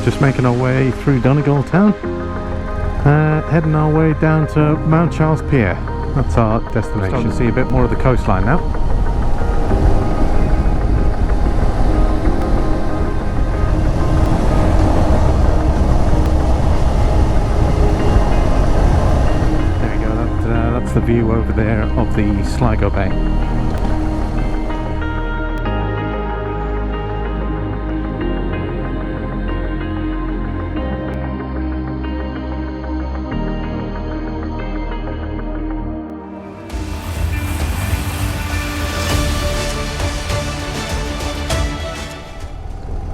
just making our way through Donegal Town, heading our way down to Mountcharles Pier. That's our destination. Starting to see a bit more of the coastline now. There we go, that's the view over there of the Sligo Bay.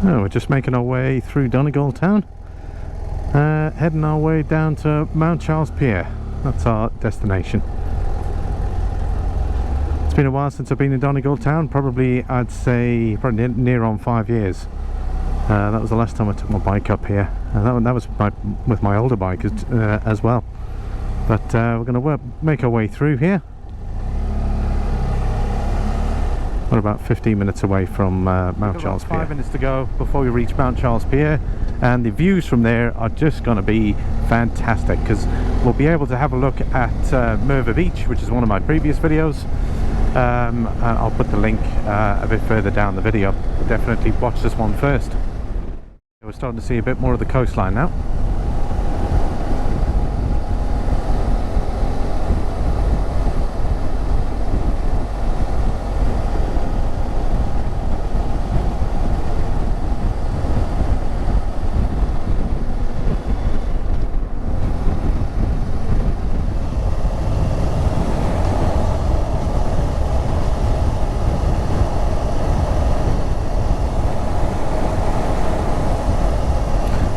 Oh, we're just making our way through Donegal Town, heading our way down to Mountcharles Pier. That's our destination. It's been a while since I've been in Donegal Town, probably I'd say probably near on 5 years. That was the last time I took my bike up here, and that was with my older bike as well. But we're going to make our way through here. We're about 15 minutes away from Mountcharles Pier. 5 minutes to go before we reach Mountcharles Pier, and the views from there are just going to be fantastic, because we'll be able to have a look at Merva Beach, which is one of my previous videos. And I'll put the link a bit further down the video, but definitely watch this one first. We're starting to see a bit more of the coastline now.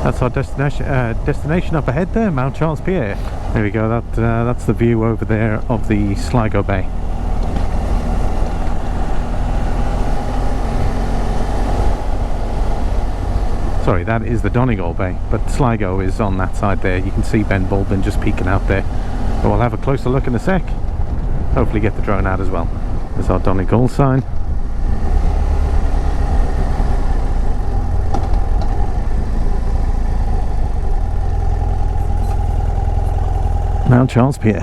That's our destination up ahead there, Mountcharles Pier. There we go, that's the view over there of the Sligo Bay. Sorry, that is the Donegal Bay, but Sligo is on that side there. You can see Ben Baldwin just peeking out there. But we'll have a closer look in a sec. Hopefully get the drone out as well. There's our Donegal sign. Mountcharles Pier.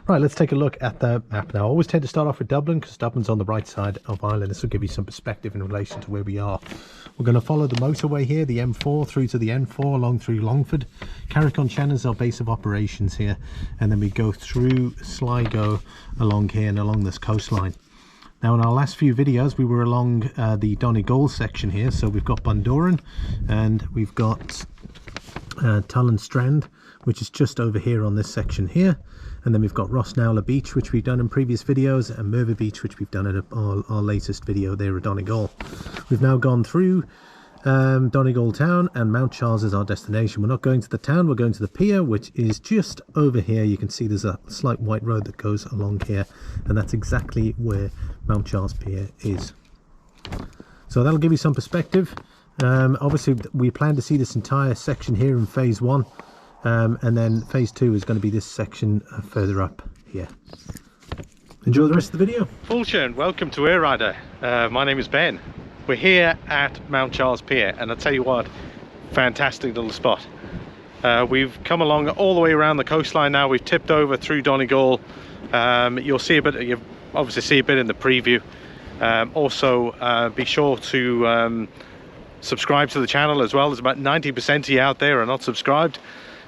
Right, let's take a look at the map now. I always tend to start off with Dublin because Dublin's on the right side of Ireland. This will give you some perspective in relation to where we are. We're going to follow the motorway here, the M4 through to the N4 along through Longford. Carrick-on-Shannon is our base of operations here, and then we go through Sligo along here and along this coastline. Now, in our last few videos, we were along the Donegal section here. So we've got Bundoran, and we've got Tullen Strand, which is just over here on this section here. And then we've got Rossnowla Beach, which we've done in previous videos, and Merva Beach, which we've done in our latest video there at Donegal. We've now gone through Donegal Town, and Mountcharles is our destination. We're not going to the town, we're going to the pier, which is just over here. You can see there's a slight white road that goes along here, and that's exactly where Mountcharles Pier is. So that'll give you some perspective. Obviously we plan to see this entire section here in phase 1, and then phase 2 is going to be this section further up here. Enjoy the rest of the video. Fáilte, and welcome to Éire Rider. My name is Ben. We're here at Mountcharles Pier, and I'll tell you what, fantastic little spot. We've come along all the way around the coastline now. We've tipped over through Donegal. You'll see a bit, you obviously see a bit in the preview. Also be sure to subscribe to the channel as well. There's about 90% of you out there are not subscribed,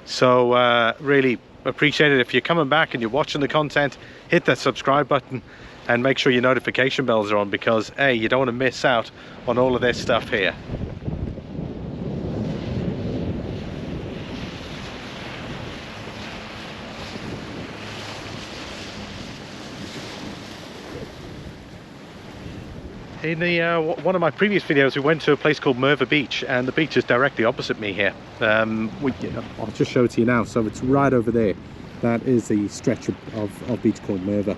so really appreciate it. If you're coming back and you're watching the content, hit that subscribe button and make sure your notification bells are on, because you don't want to miss out on all of this stuff here. In one of my previous videos, we went to a place called Merva Beach, and the beach is directly opposite me here. I'll just show it to you now. So it's right over there. That is the stretch of beach called Merva.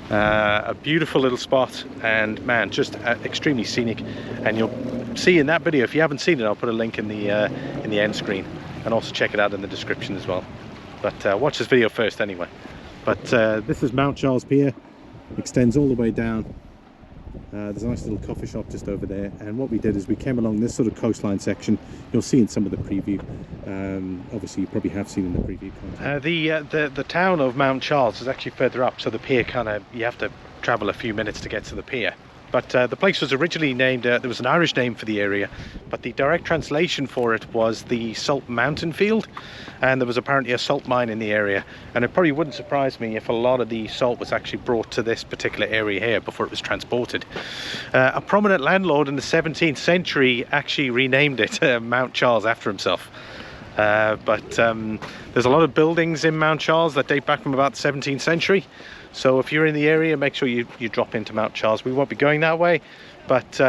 A beautiful little spot, and man, just extremely scenic. And you'll see in that video, if you haven't seen it, I'll put a link in the end screen, and also check it out in the description as well. But watch this video first anyway. But this is Mountcharles Pier. Extends all the way down There's a nice little coffee shop just over there, and what we did is we came along this sort of coastline section. You'll see in some of the preview. Obviously you probably have seen in the preview content. The town of Mountcharles is actually further up, so the pier you have to travel a few minutes to get to the pier. But the place was originally named, there was an Irish name for the area, but the direct translation for it was the Salt Mountain Field, and there was apparently a salt mine in the area, and it probably wouldn't surprise me if a lot of the salt was actually brought to this particular area here before it was transported. A prominent landlord in the 17th century actually renamed it Mountcharles after himself. But there's a lot of buildings in Mountcharles that date back from about the 17th century. So if you're in the area, make sure you drop into Mountcharles. We won't be going that way, but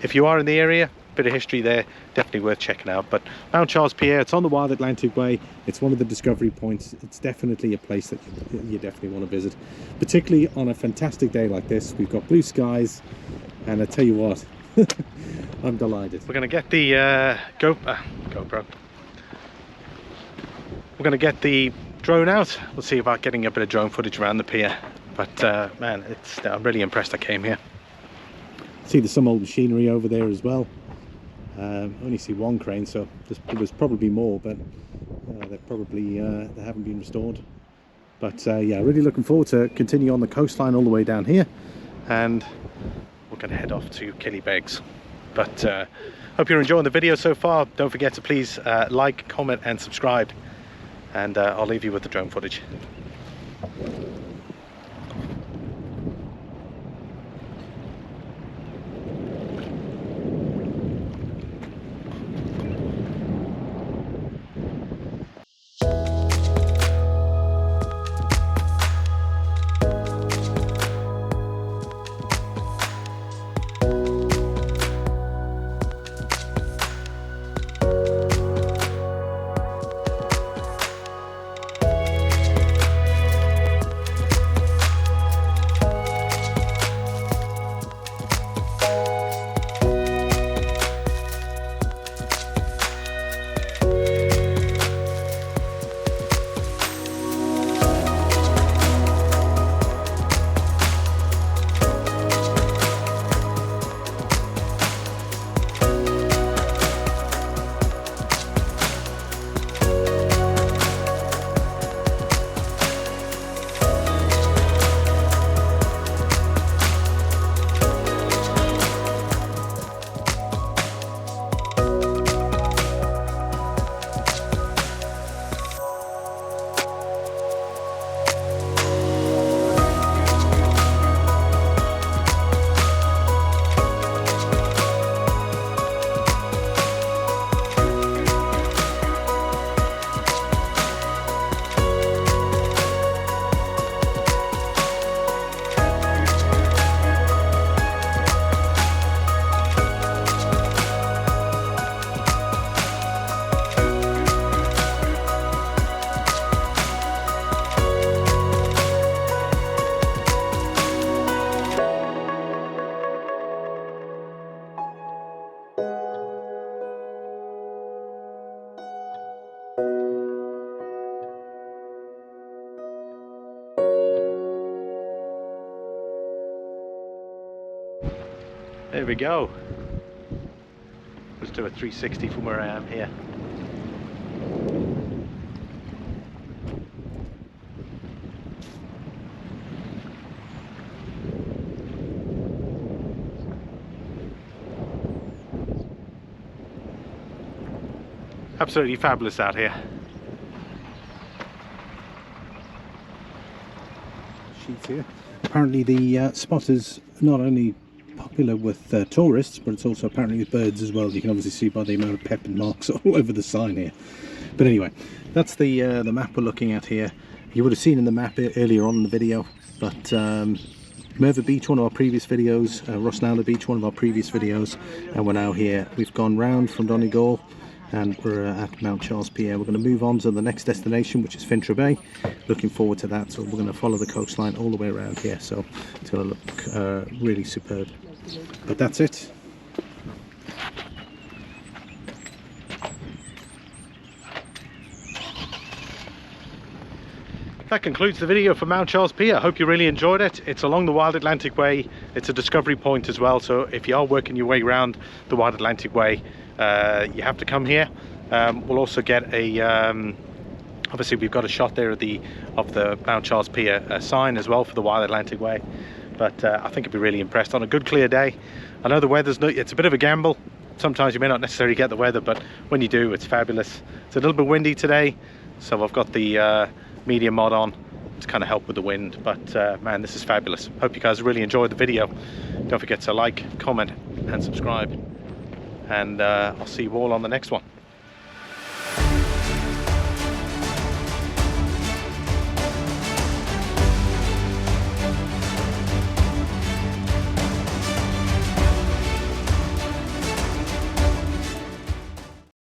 if you are in the area, bit of history there, definitely worth checking out. But Mountcharles Pier, it's on the wild Atlantic Way. It's one of the discovery points. It's definitely a place that you definitely want to visit, particularly on a fantastic day like this. We've got blue skies, and I tell you what, I'm delighted. We're going to get the GoPro. We're going to get the drone out. We'll see about getting a bit of drone footage around the pier. But man, I'm really impressed I came here. See, there's some old machinery over there as well. Only see one crane, so there was probably more, but they haven't been restored. But yeah, really looking forward to continue on the coastline all the way down here, and we're going to head off to Killybegs. But hope you're enjoying the video so far. Don't forget to please like, comment and subscribe, and I'll leave you with the drone footage. There we go. Let's do a 360 from where I am here. Absolutely fabulous out here. Sheets here. Apparently the spot is not only popular with tourists, but it's also apparently with birds as well. You can obviously see by the amount of pep and marks all over the sign here. But anyway, that's the map we're looking at here. You would have seen in the map earlier on in the video, but Merthyr Beach, one of our previous videos, Rosnalla Beach, one of our previous videos, and we're now here. We've gone round from Donegal and we're at Mountcharles Pier. We're going to move on to the next destination, which is Fintragh Bay. Looking forward to that. So we're going to follow the coastline all the way around here, so it's going to look really superb. But that's it. That concludes the video for Mountcharles Pier. I hope you really enjoyed it. It's along the Wild Atlantic Way. It's a discovery point as well, so if you are working your way around the Wild Atlantic Way, you have to come here. We'll also get a obviously we've got a shot there of the Mountcharles Pier sign as well for the Wild Atlantic Way, but I think you'll be really impressed on a good clear day. I know the weather's it's a bit of a gamble. Sometimes you may not necessarily get the weather, but when you do, it's fabulous. It's a little bit windy today, so I've got the medium mod on to kind of help with the wind, but man, this is fabulous. Hope you guys really enjoyed the video. Don't forget to like, comment and subscribe, and I'll see you all on the next one.